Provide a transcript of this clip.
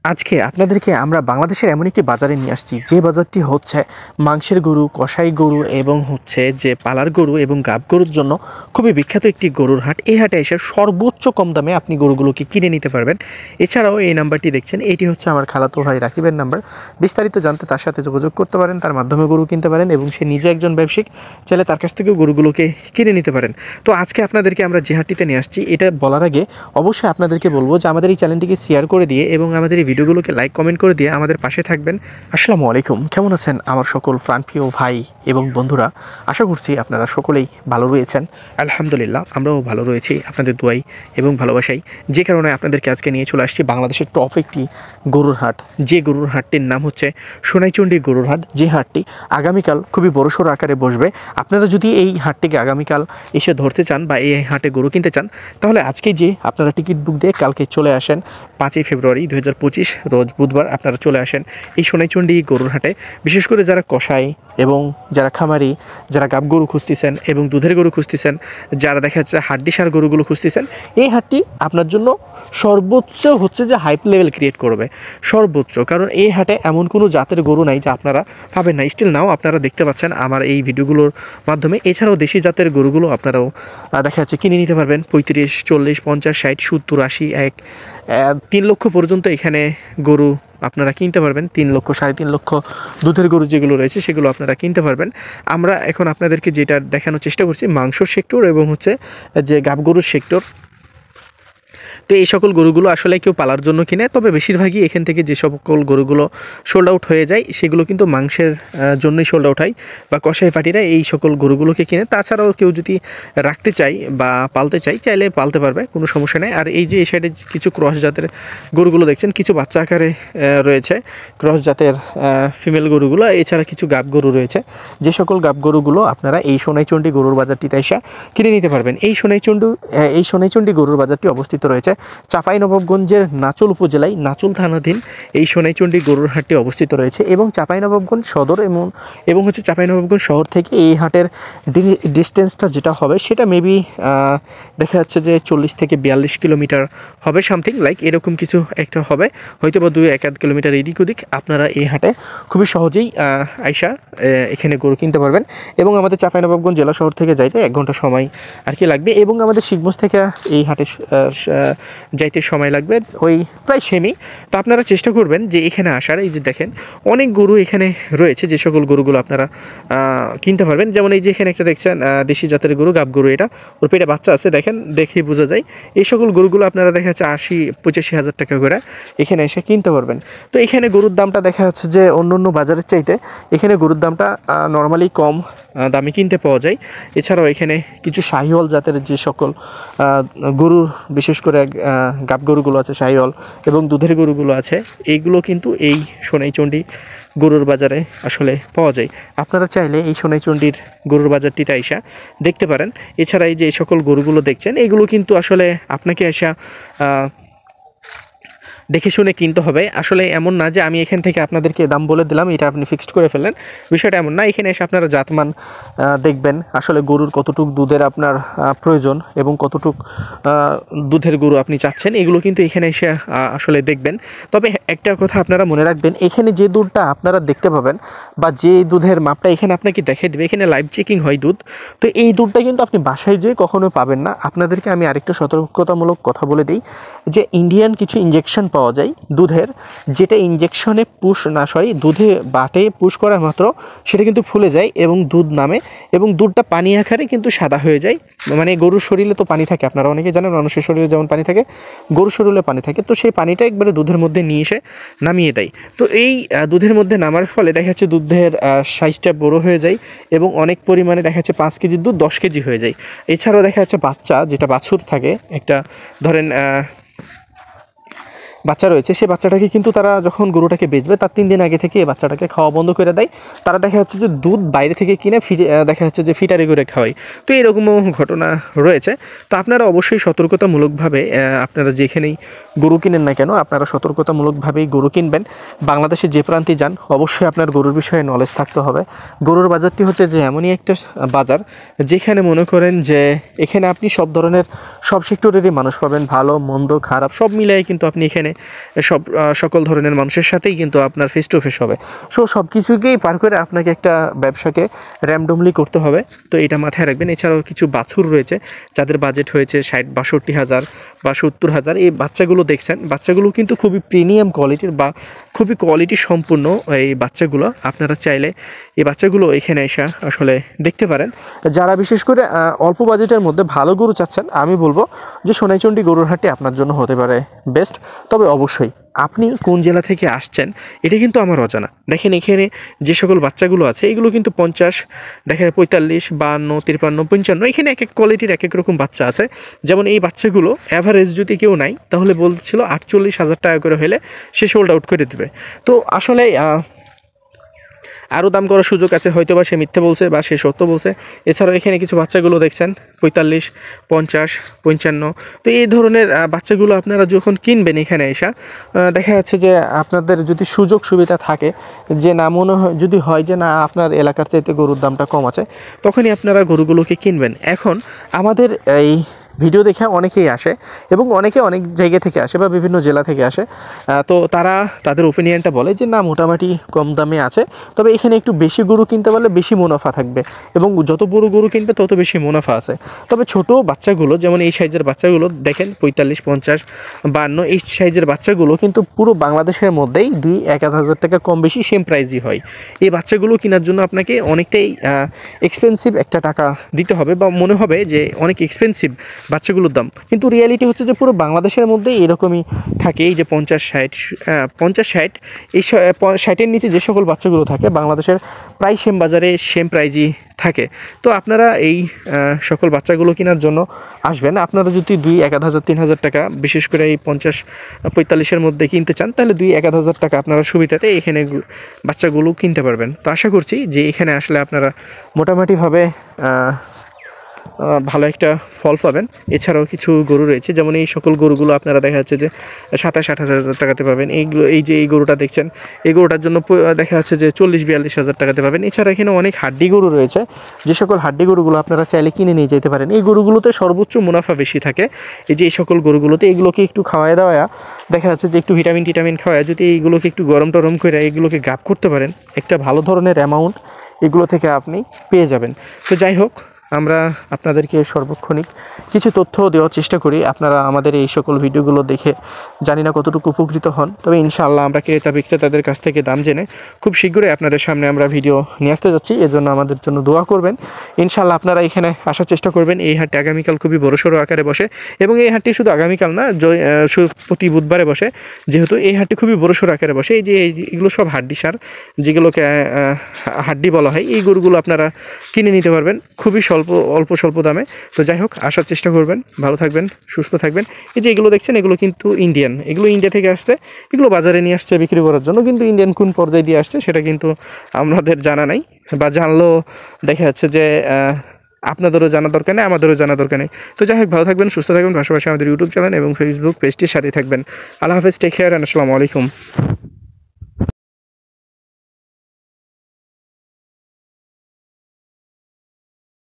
আজকে আপনাদেরকে আমরা বাংলাদেশের এমন একটি বাজারে নিয়ে আসছি, যে বাজারটি হচ্ছে মাংসের গরু, কসাই গরু এবং হচ্ছে যে পালার গরু এবং গাব গরুর জন্য খুবই বিখ্যাত একটি গরুর হাট। এই হাটে এসে সর্বোচ্চ কম দামে আপনি গরুগুলোকে কিনে নিতে পারবেন। এছাড়াও এই নাম্বারটি দেখছেন, এটি হচ্ছে আমার খালাতো ভাই রাকিবের নাম্বার। বিস্তারিত জানতে তার সাথে যোগাযোগ করতে পারেন, তার মাধ্যমে গরু কিনতে পারেন এবং সে নিজে একজন ব্যবসায়িক, চাইলে তার কাছ থেকেও গরুগুলোকে কিনে নিতে পারেন। তো আজকে আপনাদেরকে আমরা যে হাটটিতে নিয়ে আসছি, এটা বলার আগে অবশ্যই আপনাদেরকে বলবো যে আমাদের এই চ্যানেলটিকে শেয়ার করে দিয়ে এবং আমাদের এই ভিডিওগুলোকে লাইক কমেন্ট করে দিয়ে আমাদের পাশে থাকবেন। আসসালামু আলাইকুম, কেমন আছেন আমার সকল প্রাণপ্রিয় ভাই এবং বন্ধুরা? আশা করছি আপনারা সকলেই ভালো রয়েছেন। আলহামদুলিল্লাহ, আমরাও ভালো রয়েছি আপনাদের দোয়াই এবং ভালোবাসাই। যে কারণে আপনাদেরকে আজকে নিয়ে চলে আসছি বাংলাদেশের টপ একটি গরুর হাট। যে গরুর হাটটির নাম হচ্ছে সোনাইচন্ডী গরুর হাট। যে হাটটি আগামীকাল খুবই বড়সড় আকারে বসবে। আপনারা যদি এই হাটটিকে আগামীকাল এসে ধরতে চান বা এই হাটে গরু কিনতে চান, তাহলে আজকে যে আপনারা টিকিট বুক দিয়ে কালকে চলে আসেন। 5ই ফেব্রুয়ারি 2025 রোজ বুধবার আপনারা চলে আসেন এই সোনাইচন্ডী গরুর হাটে। বিশেষ করে যারা কসাই এবং যারা খামারি, যারা গাব গরু খুঁজতেছেন এবং দুধের গরু খুঁজতেছেন, যারা দেখা যাচ্ছে হাড্ডিসার গরুগুলো খুঁজতেছেন, এই হাটটি আপনার জন্য সর্বোচ্চ হচ্ছে যে হাইপ লেভেল ক্রিয়েট করবে। সর্বোচ্চ, কারণ এই হাটে এমন কোনো জাতের গরু নাই যা আপনারা পাবেন না। স্টিল নাও আপনারা দেখতে পাচ্ছেন আমার এই ভিডিওগুলোর মাধ্যমে। এছাড়াও দেশি জাতের গরুগুলো আপনারাও দেখা যাচ্ছে কিনে নিতে পারবেন। 35, 40, 50, 60, 70, 80, 3 লক্ষ পর্যন্ত এখানে গরু আপনারা কিনতে পারবেন। 3 লক্ষ, 3.5 লক্ষ দুধের গরু যেগুলো রয়েছে সেগুলো আপনারা কিনতে পারবেন। আমরা এখন আপনাদেরকে যেটা দেখানোর চেষ্টা করছি মাংসর সেক্টর এবং হচ্ছে যে গাব গরুর সেক্টর। তো এই সকল গরুগুলো আসলে কেউ পালার জন্য কিনে, তবে বেশিরভাগই এখান থেকে যে সকল গরুগুলো সোল্ড আউট হয়ে যায় সেগুলো কিন্তু মাংসের জন্যই সোল্ড আউট হয়, বা কসাই পাটিরা এই সকল গরুগুলোকে কিনে। তাছাড়াও কেউ যদি রাখতে চাই বা পালতে চাই, চাইলে পালতে পারবে, কোনো সমস্যা নেই। আর এই যে এই সাইডে কিছু ক্রস জাতের গরুগুলো দেখছেন, কিছু বাচ্চা আকারে রয়েছে ক্রস জাতের ফিমেল গরুগুলো। এছাড়া কিছু গাব গরু রয়েছে, যে সকল গাব গরুগুলো আপনারা এই সোনাইচন্ডী গরুর বাজারটিতে এসে কিনে নিতে পারবেন। এই সোনাইচন্ডী গরুর বাজারটি অবস্থিত রয়েছে চাঁপাইনবাবগঞ্জের নাচুল উপজেলায়, নাচুল থানাধীন এই সোনাইচন্ডী গরুর হাটটি অবস্থিত রয়েছে। এবং চাঁপাইনবাবগঞ্জ সদর এবং হচ্ছে চাঁপাইনবাবগঞ্জ শহর থেকে এই হাটের ডিস্টেন্সটা যেটা হবে সেটা মেবি দেখা যাচ্ছে যে 40 থেকে 42 কিলোমিটার হবে, সামথিং লাইক এরকম কিছু একটা হবে, হয়তো বা 2-1 কিলোমিটার এদিক ওদিক। আপনারা এই হাটে খুবই সহজেই আইসা এখানে গরু কিনতে পারবেন। এবং আমাদের চাঁপাইনবাবগঞ্জ জেলা শহর থেকে যাইতে 1 ঘন্টা সময় আর কি লাগবে, এবং আমাদের শিবগঞ্জ থেকে এই হাটে যাইতে সময় লাগবে ওই প্রায় সেমই। তো আপনারা চেষ্টা করবেন যে এখানে আসার। এই যে দেখেন অনেক গরু এখানে রয়েছে, যে সকল গরুগুলো আপনারা কিনতে পারবেন। যেমন এই যে এখানে একটা দেখছেন দেশি জাতের গরু, গাব গরু, এটা ওর পেটে বাচ্চা আছে, দেখেন দেখেই বোঝা যায়। এই সকল গরুগুলো আপনারা দেখা যাচ্ছে 80-85 হাজার টাকা করে এখানে এসে কিনতে পারবেন। তো এখানে গরুর দামটা দেখা যাচ্ছে যে অন্য অন্য বাজারের চাইতে এখানে গরুর দামটা নর্মালি কম দামে কিনতে পাওয়া যায়। এছাড়াও এখানে কিছু শাহিওয়াল জাতের যে সকল গরুর, বিশেষ করে গাব গরুগুলো আছে শাহিওয়াল, এবং দুধের গরুগুলো আছে, এইগুলো কিন্তু এই সোনাইচন্ডী গরুর বাজারে আসলে পাওয়া যায়। আপনারা চাইলে এই সোনাইচন্ডীর গরুর বাজারটিতে আইসা দেখতে পারেন। এছাড়া এই যে এই সকল গরুগুলো দেখছেন, এগুলো কিন্তু আসলে আপনাকে আইসা দেখে শুনে কিনতে হবে। আসলে এমন না যে আমি এখান থেকে আপনাদেরকে দাম বলে দিলাম, এটা আপনি ফিক্সড করে ফেললেন, বিষয়টা এমন না। এখানে এসে আপনারা জাতমান দেখবেন, আসলে গরুর কতটুক দুধের আপনার প্রয়োজন এবং কতটুক দুধের গরু আপনি চাচ্ছেন, এগুলো কিন্তু এখানে এসে আসলে দেখবেন। তবে একটা কথা আপনারা মনে রাখবেন, এখানে যে দুধটা আপনারা দেখতে পাবেন বা যে দুধের মাপটা এখানে আপনাকে দেখিয়ে দেবে, এখানে লাইভ চেকিং হয় দুধ। তো এই দুধটা কিন্তু আপনি বাসায় যেয়ে কখনোই পাবেন না। আপনাদেরকে আমি আরেকটা সতর্কতামূলক কথা বলে দিই, যে ইন্ডিয়ান কিছু ইঞ্জেকশন পাওয়া যায় দুধের, যেটা ইঞ্জেকশনে দুধে বাটে পুশ করা মাত্র সেটা কিন্তু ফুলে যায় এবং দুধ নামে, এবং দুধটা পানি আকারে কিন্তু সাদা হয়ে যায়। মানে গরুর শরীরে তো পানি থাকে, আপনারা অনেকে জানেন, মানুষের শরীরে যেমন পানি থাকে গরুর শরীরে পানি থাকে, তো সেই পানিটা একবারে দুধের মধ্যে নিয়ে এসে নামিয়ে দেয়। তো এই দুধের মধ্যে নামার ফলে দেখা যাচ্ছে দুধের সাইজটা বড় হয়ে যায় এবং অনেক পরিমাণে দেখা যাচ্ছে 5 কেজির দুধ 10 কেজি হয়ে যায়। এছাড়াও দেখা যাচ্ছে বাচ্চা, যেটা বাছুর থাকে, একটা ধরেন বাচ্চা রয়েছে, সেই বাচ্চাটাকে কিন্তু তারা যখন গরুটাকে বেচবে তার 3 দিন আগে থেকে এই বাচ্চাটাকে খাওয়া বন্ধ করে দেয়। তারা দেখা যাচ্ছে যে দুধ বাইরে থেকে কিনে দেখা যাচ্ছে যে ফিটারে করে খাওয়ায়। তো এরকমও ঘটনা রয়েছে। তো আপনারা অবশ্যই সতর্কতামূলকভাবে আপনারা যেখানেই গরু কিনেন না কেন, আপনারা সতর্কতামূলকভাবেই গরু কিনবেন। বাংলাদেশে যে প্রান্তে যান অবশ্যই আপনার গরুর বিষয়ে নলেজ থাকতে হবে। গরুর বাজারটি হচ্ছে যে এমনই একটা বাজার যেখানে মনে করেন যে এখানে আপনি সব ধরনের সব সেক্টরেরই মানুষ পাবেন, ভালো মন্দ খারাপ সব মিলিয়ে কিন্তু আপনি এখানে সকল ধরনের মানুষের সাথেই কিন্তু আপনার ফেস টু ফেস হবে। সো সব কিছুকেই পার করে আপনাকে একটা ব্যবসাকে র্যান্ডমলি করতে হবে, তো এটা মাথায় রাখবেন। এছাড়াও কিছু বাছুর রয়েছে যাদের বাজেট হয়েছে 60-62 হাজার বা 70 হাজার। এই বাচ্চাগুলো দেখছেন, বাচ্চাগুলো কিন্তু খুবই প্রিমিয়াম কোয়ালিটির বা খুবই কোয়ালিটি সম্পূর্ণ এই বাচ্চাগুলো। আপনারা চাইলে এই বাচ্চাগুলো এখানে এসে আসলে দেখতে পারেন। যারা বিশেষ করে অল্প বাজেটের মধ্যে ভালো গরু চাচ্ছেন, আমি বলবো যে সোনাইচন্ডী গরুর হাটটি আপনার জন্য হতে পারে বেস্ট। তবে অবশ্যই আপনি কোন জেলা থেকে আসছেন এটা কিন্তু আমার অজানা। দেখেন এখানে যে সকল বাচ্চাগুলো আছে এগুলো কিন্তু 50, দেখা যায় 45, 52, 53, 55, এখানে এক এক কোয়ালিটির এক এক রকম বাচ্চা আছে। যেমন এই বাচ্চাগুলো অ্যাভারেজ যদি কেউ নাই তাহলে বলছিল 48,000 টাকা করে হলে সে সোল্ড আউট করে দেবে। তো আসলে আরও দাম করার সুযোগ আছে, হয়তো বা সে মিথ্যে বলছে বা সে সত্য বলছে। এছাড়াও এখানে কিছু বাচ্চাগুলো দেখছেন 45, 50, 55। তো এই ধরনের বাচ্চাগুলো আপনারা যখন কিনবেন এখানে এসে দেখা যাচ্ছে যে আপনাদের যদি সুযোগ সুবিধা থাকে যে না মনে হয় যদি হয় যে না আপনার এলাকার চাইতে গরুর দামটা কম আছে, তখনই আপনারা গরুগুলোকে কিনবেন। এখন আমাদের এই ভিডিও দেখে অনেকেই আসে এবং অনেকে অনেক জায়গা থেকে আসে বা বিভিন্ন জেলা থেকে আসে। তো তারা তাদের ওপিনিয়নটা বলে যে না মোটামুটি কম দামে আছে, তবে এখানে একটু বেশি গরু কিনতে পারলে বেশি মুনাফা থাকবে এবং যত বড় গরু কিনবে তত বেশি মুনাফা আছে। তবে ছোট বাচ্চাগুলো যেমন এই সাইজের বাচ্চাগুলো দেখেন 45, 50, 52, এই সাইজের বাচ্চাগুলো কিন্তু পুরো বাংলাদেশের মধ্যেই 2-1,000 টাকা কম বেশি সেম প্রাইজই হয়। এই বাচ্চাগুলো কেনার জন্য আপনাকে অনেকটাই এক্সপেন্সিভ একটা টাকা দিতে হবে বা মনে হবে যে অনেক এক্সপেন্সিভ বাচ্চাগুলোর দাম, কিন্তু রিয়ালিটি হচ্ছে যে পুরো বাংলাদেশের মধ্যেই এরকমই থাকে। এই যে 50-60 এই 60-এর নিচে যে সকল বাচ্চাগুলো থাকে বাংলাদেশের প্রায় সেম বাজারে সেম প্রাইজই থাকে। তো আপনারা এই সকল বাচ্চাগুলো কেনার জন্য আসবেন। আপনারা যদি 2-1,000, 3,000 টাকা বিশেষ করে এই 50-45-এর মধ্যে কিনতে চান তাহলে 2-1,000 টাকা আপনারা সুবিধাতে এখানে বাচ্চাগুলো কিনতে পারবেন। তো আশা করছি যে এখানে আসলে আপনারা মোটামুটিভাবে ভালো একটা ফল পাবেন। এছাড়াও কিছু গরু রয়েছে যেমন এই সকল গরুগুলো আপনারা দেখা যাচ্ছে যে 27-28 হাজার টাকাতে পাবেন। এইগুলো এই যে এই গরুটা দেখছেন এই গরুটার জন্য দেখা যাচ্ছে যে 40-42 হাজার টাকাতে পাবেন। এছাড়া এখানে অনেক হাড্ডি গরু রয়েছে, যে সকল হাড্ডি গরুগুলো আপনারা চাইলে কিনে নিয়ে যেতে পারেন। এই গরুগুলোতে সর্বোচ্চ মুনাফা বেশি থাকে। এই যে এই সকল গরুগুলোতে এগুলোকে একটু খাওয়ায় দেওয়া দেখা যাচ্ছে যে একটু ভিটামিন খাওয়ায় যদি এইগুলোকে একটু গরম টরম করে এগুলোকে গাপ করতে পারেন একটা ভালো ধরনের অ্যামাউন্ট এগুলো থেকে আপনি পেয়ে যাবেন। তো যাই হোক, আমরা আপনাদেরকে সর্বক্ষণিক কিছু তথ্য দেওয়ার চেষ্টা করি। আপনারা আমাদের এই সকল ভিডিওগুলো দেখে জানি না কতটুকু উপকৃত হন, তবে ইনশাআল্লাহ আমরা ক্রেতা বিক্রেতাদের কাছ থেকে দাম জেনে খুব শীঘ্রই আপনাদের সামনে আমরা ভিডিও নিয়ে আসতে যাচ্ছি। এজন্য আমাদের জন্য দোয়া করবেন। ইনশাআল্লাহ আপনারা এখানে আসার চেষ্টা করবেন। এই হাটটি আগামীকাল খুবই বড়সড় আকারে বসে এবং এই হাটটি শুধু আগামীকাল না প্রতি বুধবারে বসে, যেহেতু এই হাটটি খুবই বড়সড় আকারে বসে। এই যে এগুলো সব হাড্ডি সার, যেগুলোকে হাড্ডি বলা হয়, এই গরুগুলো আপনারা কিনে নিতে পারবেন খুবই অল্প স্বল্প দামে। তো যাই হোক, আসার চেষ্টা করবেন। ভালো থাকবেন, সুস্থ থাকবেন। এই যে এগুলো দেখছেন এগুলো কিন্তু ইন্ডিয়ান, এগুলো ইন্ডিয়া থেকে আসছে, এগুলো বাজারে নিয়ে আসছে বিক্রি করার জন্য, কিন্তু ইন্ডিয়ান কোন পর্যায়ে দিয়ে আসছে সেটা কিন্তু আমাদের জানা নাই, বা জানলেও দেখা যাচ্ছে যে আপনাদেরও জানা দরকার নেই, আমাদেরও জানা দরকার নেই। তো যাই হোক, ভালো থাকবেন, সুস্থ থাকবেন, পাশাপাশি আমাদের ইউটিউব চ্যানেল এবং ফেসবুক পেজটির সাথে থাকবেন। আল্লাহ হাফেজ, টেক কেয়ার, আসসালামু আলাইকুম।